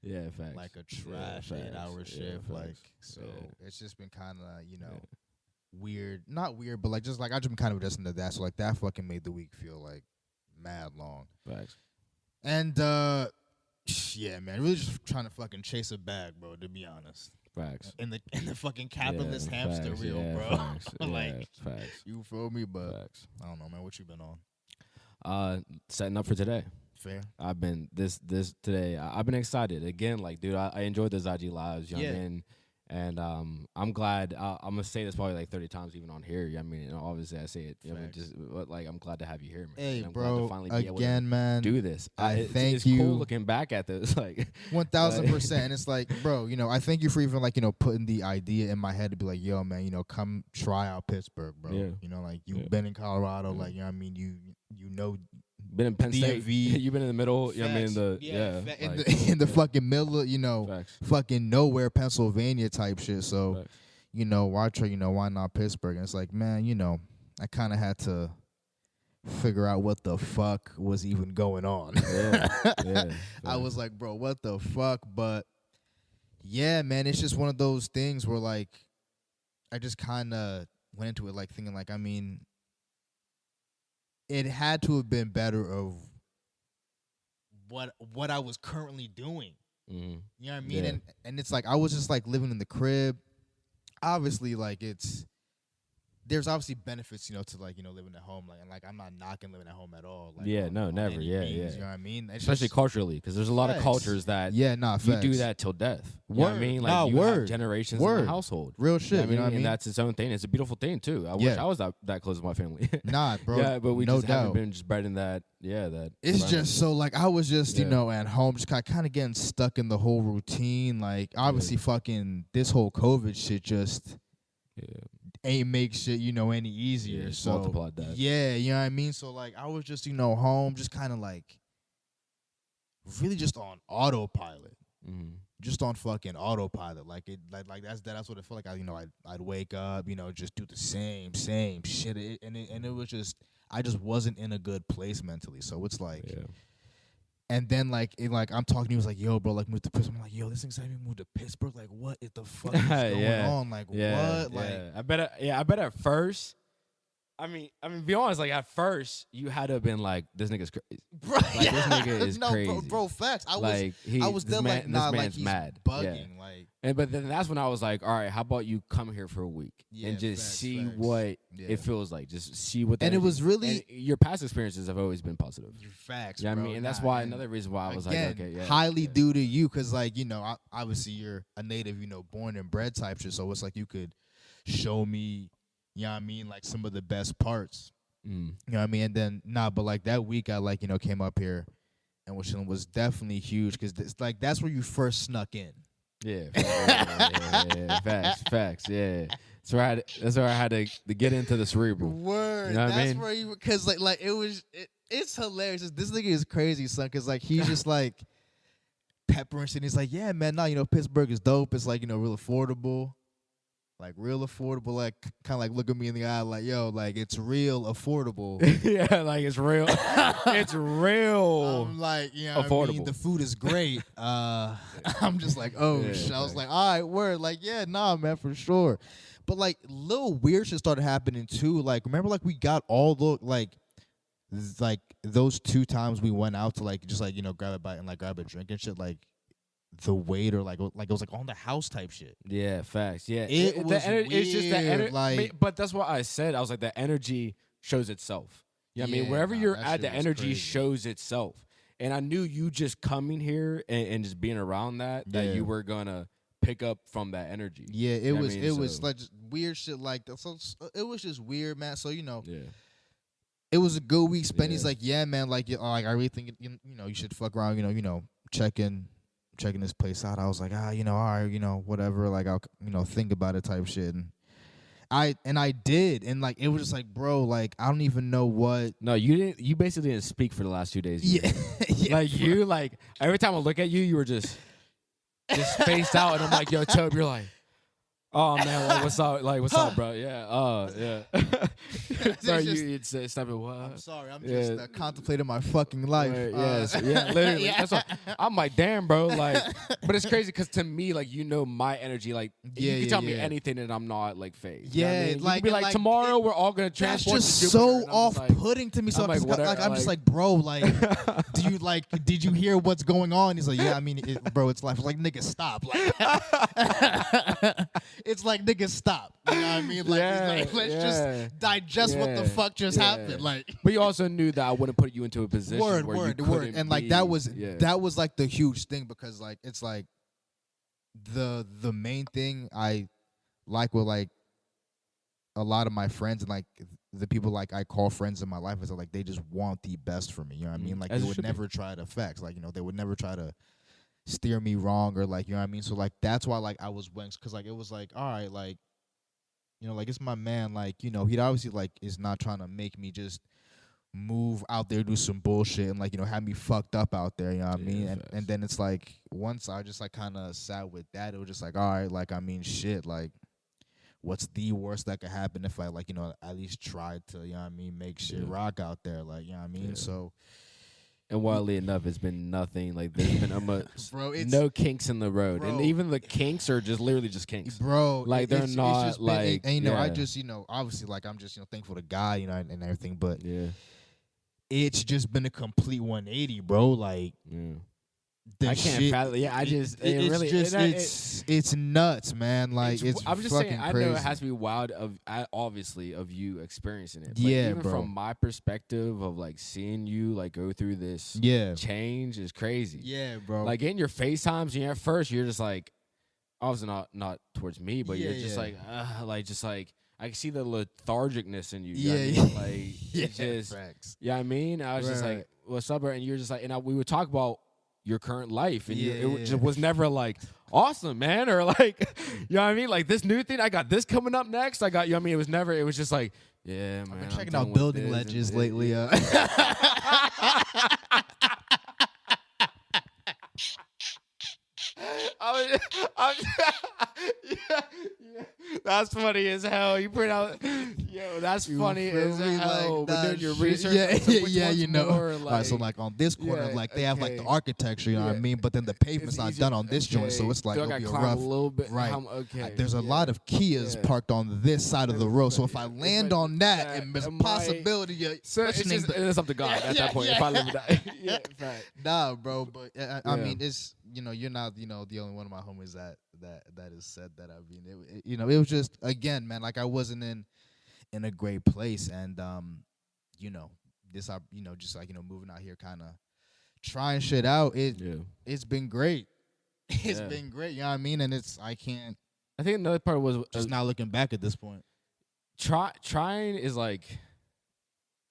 Yeah, facts. like a trash Yeah, 8-hour facts. shift. Yeah, Like, facts. so Yeah. it's just been kind of, weird. Not weird, but like just like I just been kind of adjusting to that. So like that fucking made the week feel like mad long. Facts. And yeah, man, really just trying to fucking chase a bag, bro. To be honest, Facts. in the fucking capitalist Yeah, hamster facts, wheel, yeah, bro. Facts, Like, yeah, facts. you feel me? But Facts. I don't know, man. What you been on? Setting up for today. Fair. I've been this today. I've been excited again. Like, dude, I enjoyed those IG lives. You know what I Yeah. mean? And I'm glad. I'm gonna say this probably like 30 times even on here. You know what I mean? And obviously I say it. You know what I mean? Facts. Just but, like I'm glad to have you here, man. Hey, And I'm glad bro. to finally be able Again, to man. do this. I thank it's you. cool looking back at this. Like 1000%. And it's like, bro, I thank you for even like, putting the idea in my head to be like, yo, man, come try out Pittsburgh, bro. Yeah. Like you've Yeah. been in Colorado, Yeah. like, you know what I mean? You know been in Penn State. DMV. You've been in the middle. You know what I mean? Facts. In in the fucking middle of, facts. fucking nowhere, Pennsylvania type shit. So, Facts. why try, why not Pittsburgh? And it's like, man, I kind of had to figure out what the fuck was even going on. Yeah. I was like, bro, what the fuck? But yeah, man, it's just one of those things where like I just kind of went into it like thinking like, I mean, it had to have been better of what I was currently doing. Mhm. You know what I mean? Yeah. And it's like I was just like living in the crib. Obviously, like there's obviously benefits, to like, living at home. Like, and like I'm not knocking living at home at all. Like, Yeah, no, never. any Yeah, means, yeah. You know what I mean? It's Especially just, culturally, because there's a lot of Facts. cultures that yeah, nah, you facts. do that till death. You know what I Word. mean? Like Nah, you have word. generations in Word. the household. Real shit. You know what I mean? And And that's its own thing. It's a beautiful thing too. I wish Yeah. I was that close to my family. Nah, bro. Yeah, but we no just doubt. haven't been just bred in that. Yeah, that. It's environment. just so like I was just Yeah. at home, just kind of getting stuck in the whole routine. Like obviously, fucking this whole COVID shit just Yeah. ain't make shit any easier. Yeah, it's so multiplied that. yeah, you know what I mean. So like I was just home, just kind of like really just on autopilot. Mhm. Just on fucking autopilot, like that's what it felt like. I'd wake up, just do the same shit, and it was just I just wasn't in a good place mentally. So it's like, Yeah. and then I'm talking to you, was like, yo, bro, like move to Pittsburgh. I'm like, yo, this thing's having me move to Pittsburgh. Like, what is the fuck is going Yeah. on? Like, Yeah, what? Like, yeah. I bet at first. I mean, be honest. Like at first, you had to have been like, "This nigga's crazy." bro, Like, this nigga is no, crazy. bro, facts. I Like was this still man, like, nah, this like man's he's mad. bugging, Yeah. like, But then that's when I was like, all right, how about you come here for a week Yeah, and just facts, see facts. what Yeah. it feels like. Just see what. The And it energy- was really- and your past experiences have always been positive. facts. Yeah, bro. I mean, and that's Nah, why and another reason why I was again, like, okay, yeah, highly yeah. due to you, because like obviously you're a native, born and bred type shit. So it's like you could show me, you know what I mean, like some of the best parts. Mm. You know what I mean? And then but like that week I like came up here and was definitely huge because that's where you first snuck in. Yeah, yeah, facts, yeah. That's where I had to get into the cerebral. Word. You know what I That's mean? where you, because like it's hilarious. This nigga is crazy, son. Because like he's just like peppering shit. He's like, yeah, man, no, Pittsburgh is dope. It's like real affordable. Like real affordable, like kind of like look at me in the eye, like yo, like it's real affordable. Yeah, like it's real. It's real. I'm like, what I mean? Affordable. The food is great. I'm just like, oh Yeah, shit. I was facts. like, all right, word. Like, yeah, nah, man, for sure. But like, little weird shit started happening too. Like, remember, like we got all the like those 2 times we went out to like just like grab a bite and like grab a drink and shit. Like the waiter like it was like on the house type shit. Yeah, facts. Yeah, It was it's just the weird, energy. like- But that's what I said. I was like, the energy shows itself. You know what I mean? Yeah, Wherever nah, you're that at, shit the was energy crazy. shows itself. And I knew you just coming here and just being around that Yeah. you were gonna pick up from that energy. Yeah, You know what I it mean? was So- like just weird shit like that. So it was just weird, man. So Yeah. it was a good week spent. He's Yeah. like, yeah, man, like I really think you should fuck around, checking this place out. I was like, all right, whatever. Like I'll think about it type shit. And I did, and like it was just like, bro, like I don't even know what. No, you didn't. You basically didn't speak for the last 2 days. Yeah, yeah, Like you, like every time I look at you, you were just spaced out, and I'm like, yo, Tobe, you're like, Oh man, like, what's up? Like, what's up, bro? Yeah. Yeah. Sorry, just- you'd say stop it. What? I'm sorry. I'm Yeah. just contemplating my fucking life. Right, yes, yeah, literally. yeah. That's what I'm like, damn, bro. Like, but it's crazy because to me, like, you know, my energy, like, Yeah, you can yeah, tell me yeah. anything and I'm not like phased. Yeah, you know what I mean? You like- can be like, like, tomorrow we're all gonna That's transport just to Jupiter, so and I'm just like, off-putting to me. So I'm like, I'm whatever, just like- like, bro, like, do you like? Did you hear what's going on? He's like, yeah, I mean, bro, it's life. Like, nigga, stop. Like, it's like, nigga, stop. You know what I mean? Like, Yeah, it's like let's yeah, just digest what the yeah, fuck just yeah. happened. Like, But you also knew that I wouldn't put you into a position word, where word, you word, couldn't and like be- that was yeah. like the huge thing because like it's like the main thing I like with like a lot of my friends and like the people like I call friends in my life is that like they just want the best for me. You know what I mean? Like As they it would should be. never try to flex. Like, you know, they would never try to steer me wrong or like, you know what I mean? So like that's why like I was wings because like it was like, all right, like, you know, like it's my man, like, you know, he obviously like is not trying to make me just move out there, do some bullshit and like, you know, have me fucked up out there, you know what I Yeah, mean? facts. And then it's like once I just like kinda sat with that, it was just like, all right, like I mean shit, like what's the worst that could happen if I like, you know, at least tried to, you know what I mean, make shit Yeah. rock out there, like, you know what I mean? Yeah. So And wildly enough, it's been nothing. Like there's been bro, it's no kinks in the road, and Bro. even the kinks are just literally just kinks. bro, Like, they're it's not, just been, like, and, you know, I yeah. just, you know, obviously like I'm just, you know, thankful to God, you know, and everything, but Yeah, it's just been a complete 180, bro. Like yeah. the I can't shit, fathom. Yeah, I just it it's really just it- it's nuts, man. Like it's I'm just fucking saying. I crazy. know it has to be wild obviously of you experiencing it. But Yeah, even bro. from my perspective of like seeing you like go through this Yeah, change is crazy. yeah, bro. Like in your FaceTimes, at first you're just like, obviously not towards me, but Yeah, you're just yeah. like just like I can see the lethargicness in you. Yeah, you know what I mean? yeah. Like yeah, it's just facts. yeah. I mean, I was just Right, like, what's up, bro? And you're just like, and we would talk about your current life, and Yeah, it yeah. just was never like awesome, man, or like, you know what I mean? Like this new thing, I got this coming up next. I got, you know what I mean? It was never. It was just like, yeah, man. I've been I'm checking dealing out with building this legends and lately. yeah, that's funny as hell. You put out, yo, that's You funny feel as me? hell. Like, But nah, doing your shit. research, Yeah, like, so which yeah, one's you know. more, All right, so like on this corner, yeah, like they have like the okay. architecture, you know what I Yeah. mean? But then the pavement's It's not easier- done on this joint, so okay. it's like Do I it'll gotta be a climb rough. a little bit. right. Okay. There's a yeah. lot of Kias Yeah. parked on this side of the road, so if I Yeah. land But on that, that- there's a it might- possibility of So it's questioning just the- it's up to God at Yeah, that point. yeah. If I live with that, yeah, fact. Nah, bro, but I Yeah. mean, it's, you know, you're not, you know, the only one of my homies that has said that. I mean, it you know, it was just, again, man, like I wasn't in a great place, and you know, this, you know, just like, you know, moving out here, kind of trying shit out. Yeah. It's been great. It's Yeah. been great. You know what I mean? And I can't I think another part was just not looking back at this point. trying is like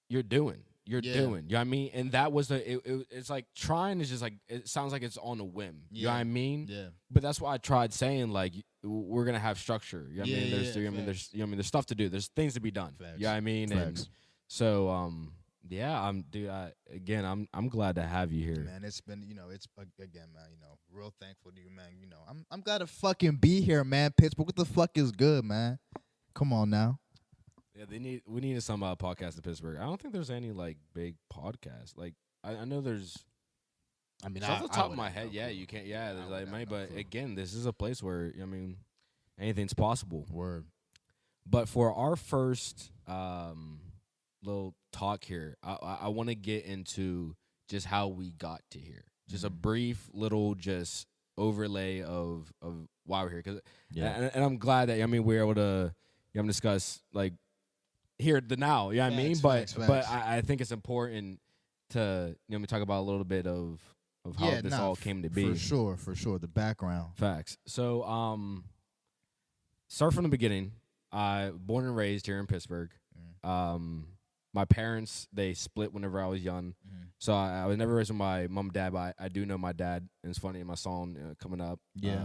you're doing. You're Yeah. doing. You know what I mean? And that was it's like trying is just like it sounds like it's on a whim. You know what Yeah. I mean? Yeah. But that's why I tried saying like we're gonna have structure. You know what I Yeah, mean? There's yeah, you know what I mean facts. there's you know what I mean there's stuff to do. There's things to be done. Facts. You know what I mean? Facts. And so yeah, I'm glad to have you here. Man, it's been, you know, it's again, man, you know, real thankful to you, man. You know, I'm glad to fucking be here, man. Pittsburgh, what the fuck is good, man? Come on now. Yeah, we needed some podcast in Pittsburgh. I don't think there's any like big podcasts. Like I know there's I mean, off the top of my head, yeah, you can't. Yeah, there's like many, but again, this is a place where I mean, anything's possible. Word. But for our first little talk here, I want to get into just how we got to here. Just a brief little just overlay of why we're here. Cause and I'm glad that I mean we're able to discuss like here the now. You know what I mean? Facts, But facts. I think it's important to we talk about a little bit of how Yeah, this nah, all came to be. For sure. The background. Facts. So, start from the beginning. I born and raised here in Pittsburgh. My parents, they split whenever I was young, so I was never raised with my mom and dad. But I do know my dad, and it's funny in my song coming up. Yeah.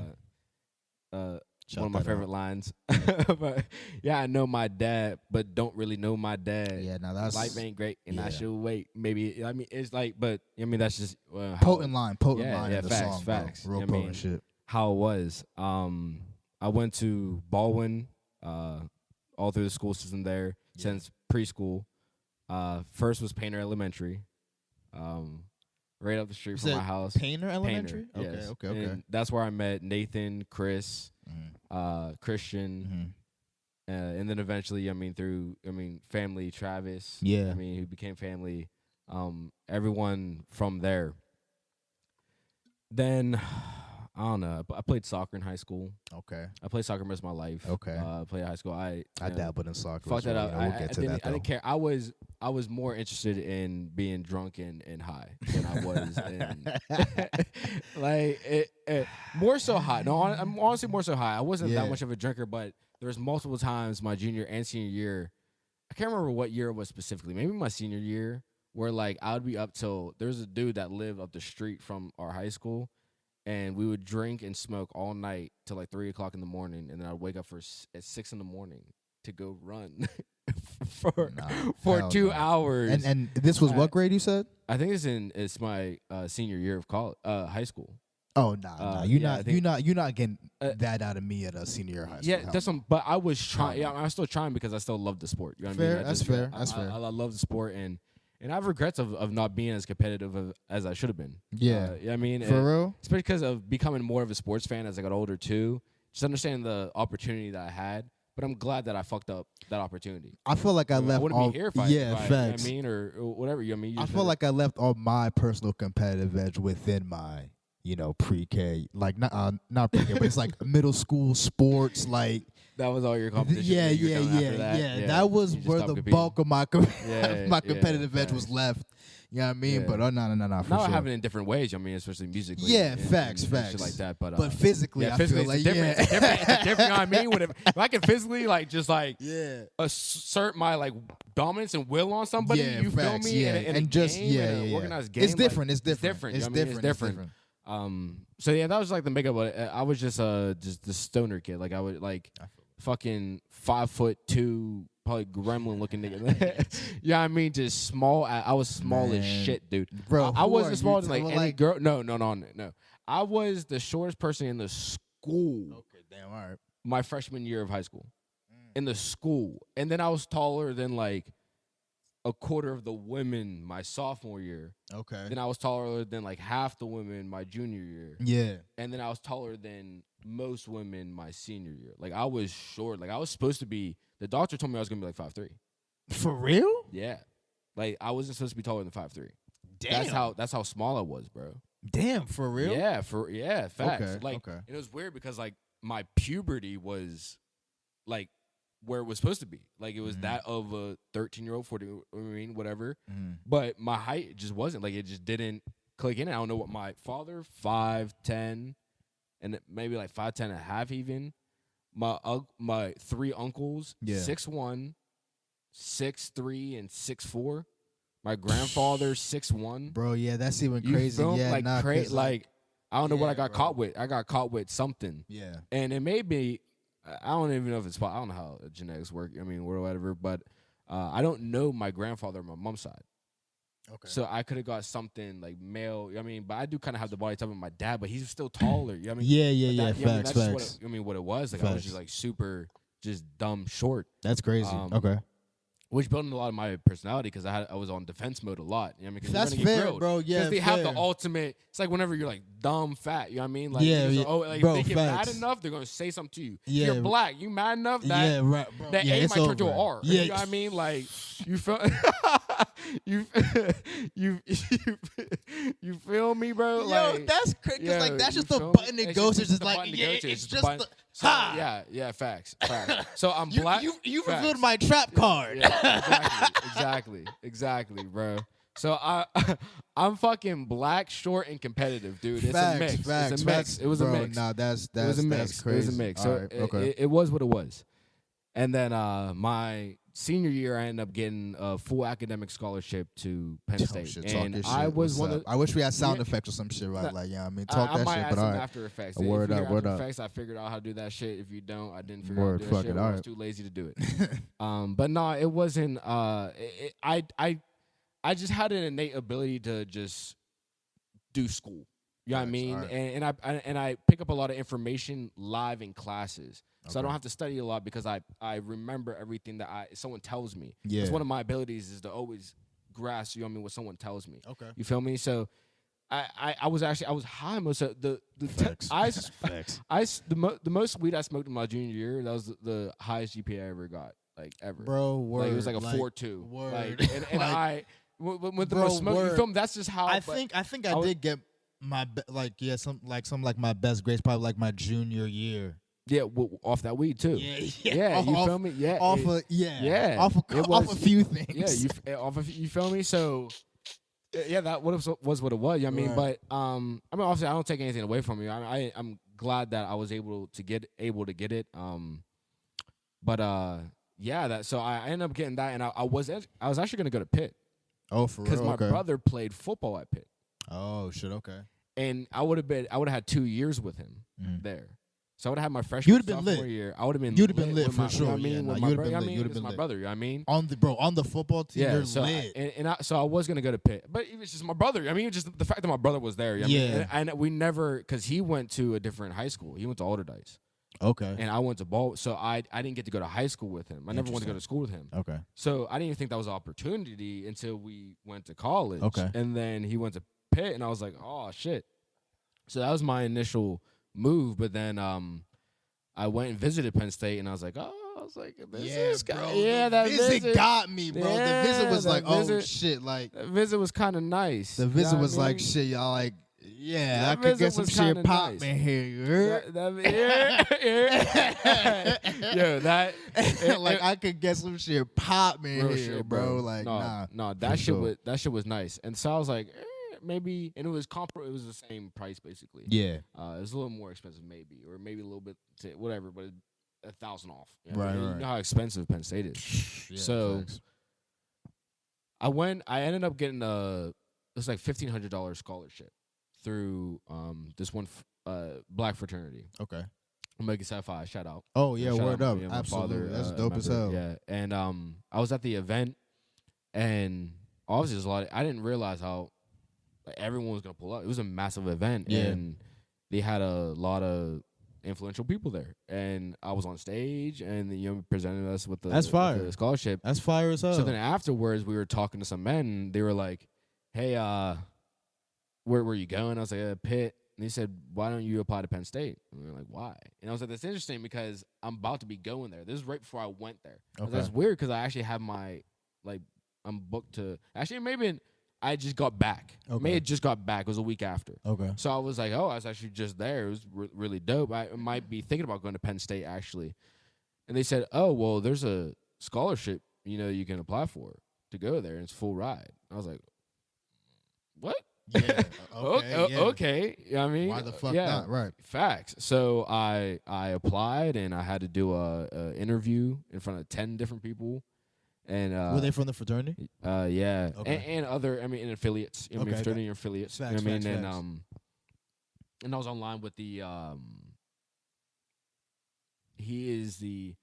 One of my favorite lines. But yeah, I know my dad, but don't really know my dad. Yeah, now that's Life ain't great, and I yeah. should wait. Maybe I mean it's like, but I mean that's just how- potent line Yeah, in the facts, song, facts. bro. Real You know what I potent mean? shit. how it was. I went to Baldwin, all through the school system there since preschool. First was Painter Elementary, right up the street from my house. Painter Elementary. Painter, yes. Okay. And that's where I met Nathan, Chris, Christian, and then eventually, through family, Travis. Yeah. who became family. Everyone from there. Then I don't know. I played soccer in high school. Okay. I played soccer most of my life. Okay. I played high school. I dabbled in soccer. Fuck as that well. up. We'll get to that. I didn't care. I was more interested in being drunk and high than I was in more so high. No, I'm honestly more so high. I wasn't that much of a drinker, but there was multiple times my junior and senior year. I can't remember what year it was specifically. Maybe my senior year, where like I would be up till there's a dude that lived up the street from our high school. And we would drink and smoke all night till like 3 o'clock in the morning, and then I'd wake up at 6 in the morning to go run for 2 hours. And this was what grade you said? I think it's my senior year of college, high school. Oh nah. You're not getting that out of me at a senior year of high school. Yeah, that's but I was trying. Yeah, I'm still trying because I still love the sport. You know what I mean? That's fair. I love the sport and I have regrets of not being as competitive as I should have been. Yeah. I mean, for real? Especially because of becoming more of a sports fan as I got older, too. Just understanding the opportunity that I had. But I'm glad that I fucked up that opportunity. I feel like I left wouldn't all. be here if I, facts. you know what I mean, or whatever. You know what I mean? I feel like I left all my personal competitive edge within my, pre-K, like not pre-K, but it's like middle school sports, like. That was all your competition. Yeah. That was where the bulk of my competitive edge was left. You know what I mean? Yeah. But no, now sure. I have it in different ways. I mean, especially musically. Yeah, and facts. shit like that. But physically, I feel like it's different. It's different. It's different. You know what I mean? If I can physically assert my like dominance and will on somebody, you feel me? Yeah, in an organized game. It's different. It's different. It's different. So yeah, that was like the makeup. But I was just the stoner kid. Like I would like fucking 5'2", probably gremlin looking nigga. You know what I mean? Just small. I was small as shit, dude. Bro, I wasn't small as like any girl. No. I was the shortest person in the school. Okay, damn, all right. My freshman year of high school, in the school, and then I was taller than like a quarter of the women my sophomore year. Okay. Then I was taller than like half the women my junior year. Yeah. And then I was taller than most women my senior year. Like I was short. Like I was supposed to be. The doctor told me I was gonna be like 5'3". For real? Yeah. Like I wasn't supposed to be taller than 5'3". Damn. That's how small I was, bro. Damn, for real? Yeah, facts. Okay, Like okay. it was weird because like my puberty was like where it was supposed to be. Like it was that of a 13-year-old, 14, I mean, whatever. But my height just wasn't. Like it just didn't click in. I don't know what my father, 5'10", and maybe like 5'10" and a half even. My three uncles, 6'1", 6'3", and 6'4". My grandfather, 6'1". Bro, yeah, that's even crazy. Yeah, like like I don't know what I got caught with. I got caught with something. Yeah. And it may be, I don't even know if it's, I don't know how genetics work. I mean, or whatever. But I don't know my grandfather on my mom's side. Okay. So I could have got something like male. I mean, but I do kind of have the body type of my dad, but he's still taller. You know what I mean? Yeah. Facts. Facts. What it was. Like I was just like super, just dumb short. That's crazy. Okay. Which built in a lot of my personality because I was on defense mode a lot. You know what I mean? That's fair, bro. Yeah, because they have the ultimate. It's like whenever you're like dumb fat. You know what I mean? Like, bro, if they get mad enough, they're gonna say something to you. Yeah, You're black. You mad enough that right, bro. that A might turn to an R. Yeah. You know what I mean? Like you feel you feel me, bro? Yo, like, that's crazy. Yeah, like that's just you the feel button me? that It's goes. just It's the just button like to go yeah, to. it's the just button. the So, ha. Yeah, facts. So I'm black. You facts. revealed my trap card. Yeah, exactly, bro. So I'm fucking black, short, and competitive, dude. It's a mix. It's a mix. It was a mix. Nah, that's it was a mix. That's crazy. It was a mix. So okay. it was what it was. And then my senior year, I ended up getting a full academic scholarship to Penn State. Shit, and I was one of. I wish we had sound effects or some shit, right? Like, yeah, I mean, talk I that might shit, add but some all right. After Effects. Word if you up, hear word After up. Effects, I figured out how to do that shit. If you don't, I didn't figure out how Word, to do fuck that shit. it, I was alright. too lazy to do it. But no, it wasn't. I just had an innate ability to just do school. You know what I Facts, mean? alright. And I pick up a lot of information live in classes. So I don't Okay. have to study a lot because I remember everything that someone tells me. Yeah. It's one of my abilities is to always grasp, you know what I mean, what someone tells me. Okay. You feel me? So I was high most of the Facts. Facts. the most weed I smoked in my junior year, that was the highest GPA I ever got, like ever. Bro, word. Like it was like a 4.2. Word. Like, and Like, I with bro, the smoke, you word. feel me? That's just how I but think I was- did get my some my best grades probably like my junior year. yeah, off that weed too. Yeah, you off, feel me? Yeah, Off it- of yeah, off it off was- a few things. yeah, you feel me? So yeah, that was what it was. I mean, Right. but I mean, obviously, I don't take anything away from you. I'm glad that I was able to get it. But yeah, that so I ended up getting that, and I was actually gonna go to Pitt Oh, for real. because my Okay. brother played football at Pitt, Oh shit. Okay. and I would have had 2 years with him Mhm. there. So I would have had my You freshman would've been sophomore lit. year. I would have been You'd have been lit with for my, sure. You know what I mean, Yeah, with nah, my you would've brother. been I lit. mean, You would've it's been my lit. brother. You know what I mean. On the football team, Yeah, you're so lit. so I was gonna go to Pitt, but it was just my brother. I mean, just the fact that my brother was there. You know what I mean? Yeah. and we never because he went to a different high school. He went to Alderdice, Okay. and I went to Ball. So I didn't get to go to high school with him. I never went to go Interesting. to school with him. Okay. So I didn't even think that was an opportunity until we went to college. Okay. And then he went to Pitt, and I was like, oh shit. So that was my initial move. But then I went and visited Penn State, and I was like, this is that visit got me, bro. Yeah, the visit was that like, oh visit- shit, like That visit was kind of nice. the You know visit what was I like mean? shit, y'all. Like, yeah, That I could get visit some was shit kinda popping nice. here. You heard? Yo, that Like I could get some shit popping real here, shit, bro. Like, no, nah. that for shit sure. was nice. And so I was like, maybe, and it was it was the same price basically. Yeah. It was a little more expensive maybe, or maybe a little bit whatever, but 1,000 off. You Right, You right. know how expensive Penn State is. Yeah, So- facts. I ended up getting it was like $1,500 scholarship through this one black fraternity. Okay. Omega Psi Phi, shout out. Oh yeah, Shout word out, up. yeah, my Absolutely. father, That's dope as member. hell. Yeah, and I was at the event, and obviously there's a lot. I didn't realize how everyone was gonna pull up. It was a massive event, Yeah. and they had a lot of influential people there. And I was on stage, and presented us with the That's with fire. the scholarship. That's fire as hell. So then afterwards, we were talking to some men. And they were like, "Hey, where were you going?" I was like, "Pitt." And they said, "Why don't you apply to Penn State?" And we were like, "Why?" And I was like, "That's interesting because I'm about to be going there. This is right before I went there. I was like, Okay. That's weird because I actually have my I'm booked to I just got back. Okay. May have just got back. It was a week after. Okay. So I was like, oh, I was actually just there. It was really dope. I might be thinking about going to Penn State actually. And they said, oh, well, there's a scholarship, you can apply for to go there. And it's full ride. I was like, what? Yeah. Okay. yeah. Okay. You know what I mean? Why the fuck yeah. not? Right. Facts. So I applied and I had to do a interview in front of 10 different people. And Were they from the fraternity? yeah, Okay. and other, and affiliates, Okay, fraternity affiliates. Facts, you know what I mean? facts, And facts. and I was online with the he is the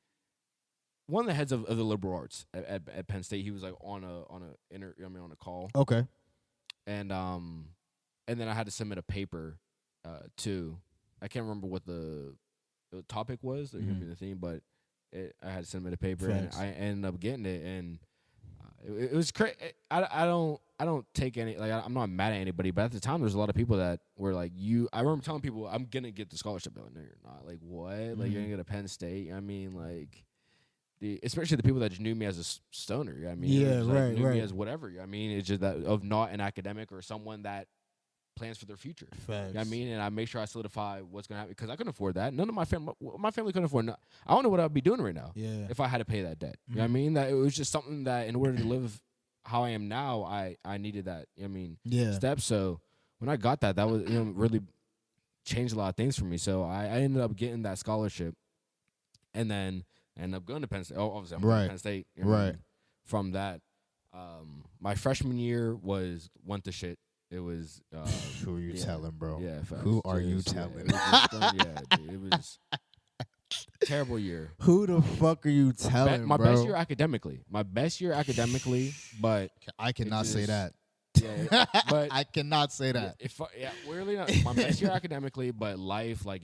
one of the heads of the liberal arts at Penn State. He was like on a call, Okay. and then I had to submit a paper too. I can't remember what the topic was. That gave me the theme, but I had to submit a paper, Facts. and I ended up getting it, and it was crazy. I don't take any I'm not mad at anybody, but at the time there's a lot of people that were like I remember telling people I'm gonna get the scholarship. They're like, no, you're not. Like what? Like you're gonna get a Penn State? I mean, like especially the people that just knew me as a stoner. I mean, Yeah, just, like, right, knew me right. as whatever. I mean, it's just that of not an academic or someone that plans for their future. Facts. You know what I mean? And I make sure I solidify what's going to happen because I couldn't afford that. None of my family couldn't afford it. I don't know what I'd be doing right now Yeah. if I had to pay that debt. You know what I mean? That it was just something that in order to live how I am now, I needed that, Yeah. step. So when I got that was, really changed a lot of things for me. So I ended up getting that scholarship and then I ended up going to Penn State. Oh, obviously I'm going Right. to Penn State. You know what I Right. mean? From that, my freshman year went to shit. It was Who are you yeah. telling, bro? yeah. Facts. Who are you Just, telling? it was just, yeah, dude, it was terrible year. Who the fuck are you telling, My bro? best year academically. My best year academically, but I cannot say just that. Yeah, but I cannot say that. weirdly not my best year academically, but life, like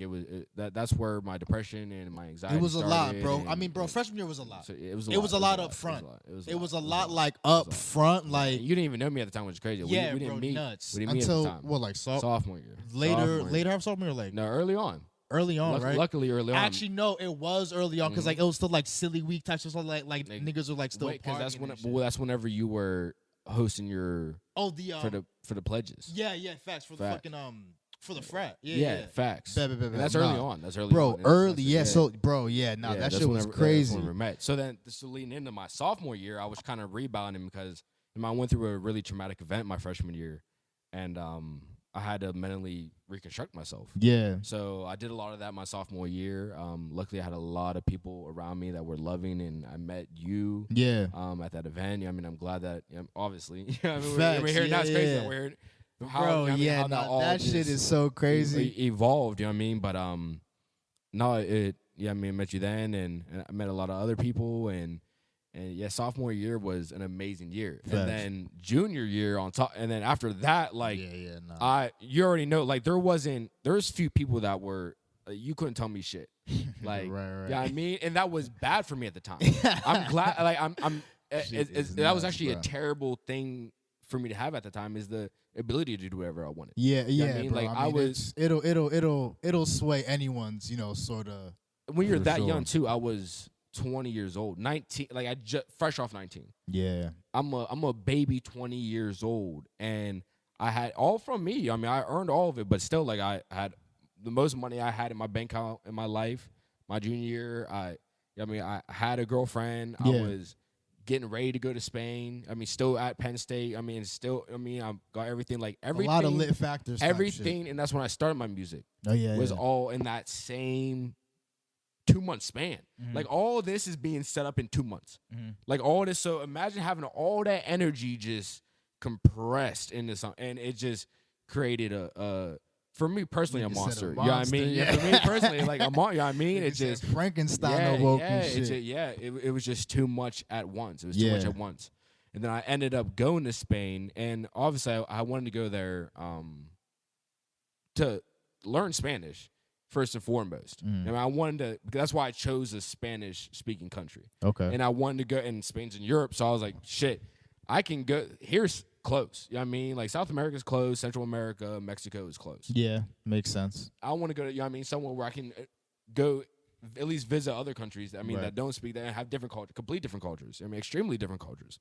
that's where my depression and my anxiety. It was a lot, started, bro. I and, mean, bro, like, freshman year was a lot. so it was a It lot. was a lot up front. It was a lot like up front, like you didn't even know me at the time, which is crazy. yeah, we didn't bro, meet. nuts. We didn't meet Until at the time. what, like Sophomore year. later half sophomore year, like No, early on. early on, right? Luckily, early on. Actually, no, it was early on because like it was still like silly week type stuff. Like niggas were like still because that's partying when and shit. that's whenever you were hosting your the for the pledges. yeah, facts for the Fact. fucking for the frat. Yeah. Facts. Bet. And that's early on. That's early Bro, on. early, yeah. That's- So, bro, yeah, nah, yeah, that that's shit was whenever- crazy. That's when we met. So then, leading into my sophomore year, I was kind of rebounding because I went through a really traumatic event my freshman year, and I had to mentally reconstruct myself. Yeah. So I did a lot of that my sophomore year. Luckily, I had a lot of people around me that were loving, and I met you. Yeah. At that event. I mean, I'm glad that obviously. I mean, Facts, we're here now. It's crazy yeah. that we're here. Bro, yeah, that all that shit just is so crazy. evolved. You know what I mean? But no, I mean, I met you then, and I met a lot of other people, and yeah, sophomore year was an amazing year, Facts. and then junior year on top, and then after that, like, nah. you already know, like, there's few people that were. You couldn't tell me shit, like, right. yeah, I mean, and that was bad for me at the time. I'm glad, like, that was actually a terrible thing for me to have at the time, is the ability to do whatever I wanted. Yeah, You know what yeah, I mean? bro. Like, I mean, it'll sway anyone's, sort of. When you're For that sure. young too, I was 20 years old, 19, like I just fresh off 19. Yeah. I'm a baby 20 years old, and I had all from me. I mean, I earned all of it, but still, like, I had the most money I had in my bank account in my life. My junior year, I had a girlfriend. Yeah. I was getting ready to go to Spain. I mean, still at Penn State. I mean, I got everything, like everything. A lot of lit factors. type Everything, shit. and that's when I started my music. Oh yeah. Was yeah. all in that same 2-month span. Mhm. Like, all this is being set up in 2 months. Mhm. Like, all this. So imagine having all that energy just compressed into something, and it just created a for me personally, a Nigga said a monster. You know what I monster, mean? yeah. For me personally, like a monster. You know what I mean? Nigga It said just Frankenstein awoke and shit. it was just too much at once. It was too much Yeah. at once. And then I ended up going to Spain, and obviously I wanted to go there to learn Spanish first and foremost. Mm. And I wanted to. That's why I chose a Spanish-speaking country. Okay. And I wanted to go, and Spain's in Europe, so I was like, shit, I can go. Here's close. You know what I mean? Like, South America's close, Central America, Mexico is close. Yeah, makes sense. I want to go to, you know what I mean, somewhere where I can go at least visit other countries, I mean, Right. that don't speak, that have different culture, complete different cultures. I mean, extremely different cultures.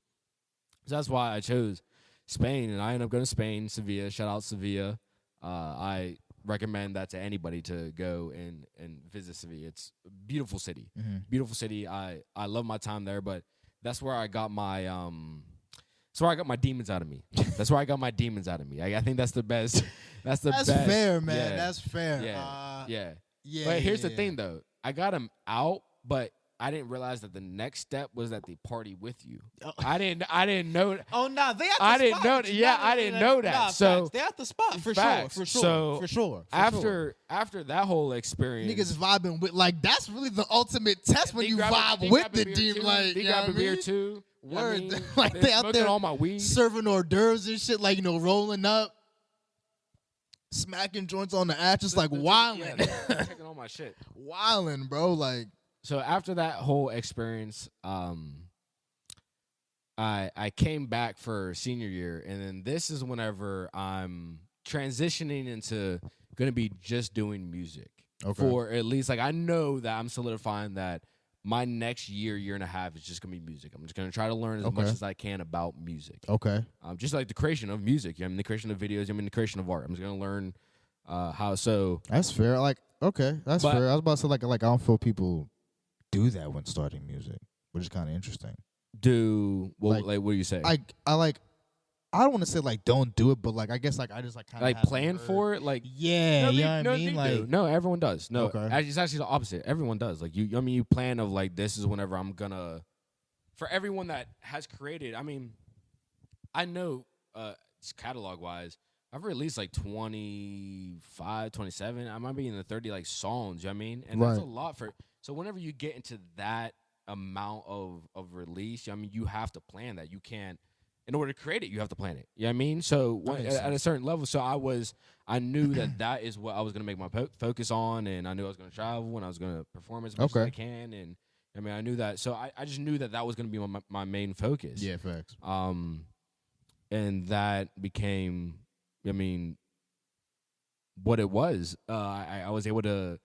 So that's why I chose Spain, and I ended up going to Spain, Sevilla. Shout out Sevilla. I recommend that to anybody to go and visit Sevilla. It's a beautiful city. Mm-hmm. Beautiful city. I love my time there, but that's where I got my that's where I got my demons out of me. That's where I got my demons out of me. I think that's the best. That's the That's best. fair, man. Yeah. That's fair. Yeah. Yeah. Yeah. But here's yeah, the thing, though. I got them out, but I didn't realize that the next step was that they party with you. Oh. I didn't know. Oh no, they at the I didn't spot. know that. Yeah, I didn't know that. Nah, So facts. They at the spot for facts. sure. For sure. So for sure. after that whole experience, Niggas vibing with, like, that's really the ultimate test when they you grab a- vibe they with grab a the beer team. too. Like, they you know grab what a beer I mean? too. Word. I mean, Like, they're they out smoking there all my weed. serving hors d'oeuvres and shit, like, rolling up, smacking joints on the ass, just like wilding, Yeah, they're taking all my shit. wilding, bro. Like, So after that whole experience, I came back for senior year, and then this is whenever I'm transitioning into going to be just doing music for at least, like, I know that I'm solidifying that my next year and a half is just going to be music. I'm just going to try to learn as much as I can about music. okay, Just like the creation of music. I mean, the creation of videos. I mean, the creation of art. I'm just going to learn how. So that's fair. Like, okay, that's But- fair. I was about to say, like I don't feel people do that when starting music, which is kind of interesting. what do you say? I don't want to say like don't do it, but like I guess like I just like kind of Like plan for it, like yeah, you know what I mean? they Like do. No, everyone does. No, Okay. it's actually the opposite. Everyone does. Like you plan of like this is whenever I'm gonna. For everyone that has created, I mean, I know catalog wise, I've released like 25, 27. I might be in the 30 like songs. You know what I mean, and that's a Right. lot for. So whenever you get into that amount of release, I mean, you have to plan that. You can't. in order to create it, you have to plan it. You know what I mean? So at a certain level, so I knew that is what I was going to make my focus on, and I knew I was going to travel, and I was going to perform as much as I can, and I mean, I knew that. So I just knew that was going to be my main focus. Yeah, facts. And that became, I mean, what it was. I was able to